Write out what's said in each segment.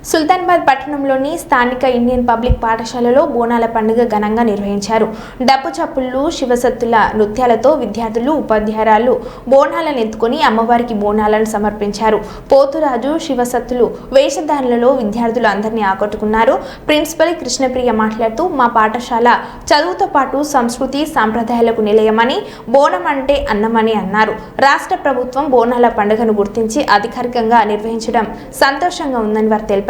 సుల్తానాబాద్ పట్టణంలోని స్థానిక Indian public పాఠశాలలో బోనాల పండుగ ఘనంగా నిర్వహించారు. డప్పు చప్పుళ్లు, శివసత్తుల నృత్యాలతో విద్యార్థులు, ఉపాధ్యాయులు బోనాలను ఎత్తుకొని అమ్మవారికి బోనాలను సమర్పించారు. పోతురాజు, శివసత్తులు వేషధారణలలో విద్యార్థులు అందరినీ ఆకట్టుకున్నారు. ప్రిన్సిపల్ కృష్ణప్రియ మాట్లాడుతూ, మా పాఠశాల చదువుతో పాటు సంస్కృతి సాంప్రదాయాలకు నిలయమని, బోనం అంటే అన్నమని అన్నారు. రాష్ట్ర ప్రభుత్వం బోనాల పండుగను గుర్తించి అధికారికంగా నిర్వహించడం సంతోషంగా ఉందని వారు తెలిపారు.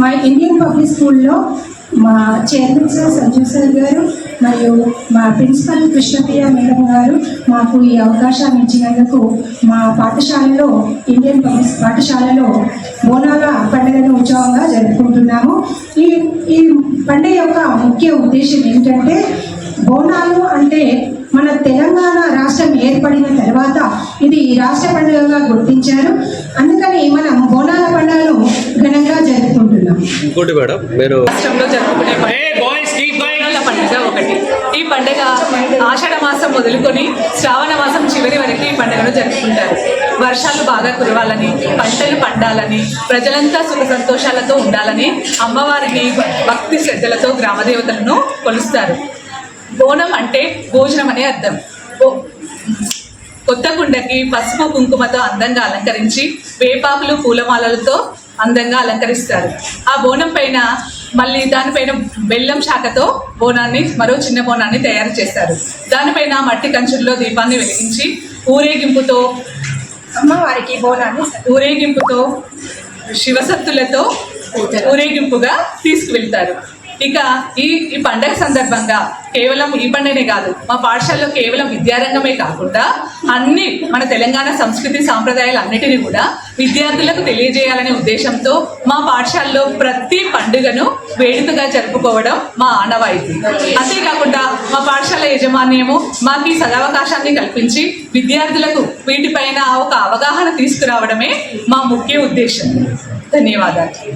మా ఇండియన్ పబ్లిక్ స్కూల్లో మా చైర్మన్ సార్ సంజీవ్ సార్ గారు మరియు మా ప్రిన్సిపల్ కృష్ణప్రియ మేడం గారు మాకు ఈ అవకాశాన్ని ఇచ్చినందుకు మా పాఠశాలలో ఇండియన్ పబ్లిక్ పాఠశాలలో బోనాల పండుగను ఉత్సవంగా జరుపుకుంటున్నాము. ఈ పండుగ యొక్క ముఖ్య ఉద్దేశం ఏంటంటే, బోనాలు అంటే మన తెలంగాణ రాష్ట్రం ఏర్పడిన తర్వాత ఇది రాష్ట్ర పండుగగా గుర్తించారు. అందుకని మనం బోనాల పండుగను ఘనంగా జరుపుకుంటున్నాం. ఇంకోటి మేడం, మీరు రాష్ట్రంలో జరుపుకునే బోనాల పండుగ ఒకటి. ఈ పండుగ ఆషాఢ మాసం మొదలుకొని శ్రావణ మాసం చివరి వరకు ఈ పండుగను జరుపుకుంటారు. వర్షాలు బాగా కురవాలని, పంటలు పండాలని, ప్రజలంతా సుఖ సంతోషాలతో ఉండాలని అమ్మవారిని భక్తి శ్రద్ధలతో గ్రామదేవతలను కొలుస్తారు. బోనం అంటే భోజనం అనే అర్థం. కొత్త కుండకి పసుపు కుంకుమతో అందంగా అలంకరించి వేపాకులు పూలమాలలతో అందంగా అలంకరిస్తారు. ఆ బోనం పైన మళ్ళీ దానిపైన బెల్లం శాఖతో బోనాన్ని, మరో చిన్న బోనాన్ని తయారు చేస్తారు. దానిపైన మట్టి కంచుల్లో దీపాన్ని వెలిగించి ఊరేగింపుతో అమ్మవారికి బోనాన్ని ఊరేగింపుతో శివసత్తులతో ఊరేగింపుగా తీసుకువెళ్తారు. ఇక ఈ పండగ సందర్భంగా కేవలం ఈ పండుగనే కాదు, మా పాఠశాలలో కేవలం విద్యారంగమే కాకుండా అన్ని మన తెలంగాణ సంస్కృతి సాంప్రదాయాలు అన్నిటినీ కూడా విద్యార్థులకు తెలియజేయాలనే ఉద్దేశంతో మా పాఠశాలలో ప్రతి పండుగను వేడుకగా జరుపుకోవడం మా ఆనవాయితీ. అంతేకాకుండా మా పాఠశాల యాజమాన్యము మాకు ఈ సదవకాశాన్ని కల్పించి విద్యార్థులకు వీటిపైన ఒక అవగాహన తీసుకురావడమే మా ముఖ్య ఉద్దేశం. ధన్యవాదాలు.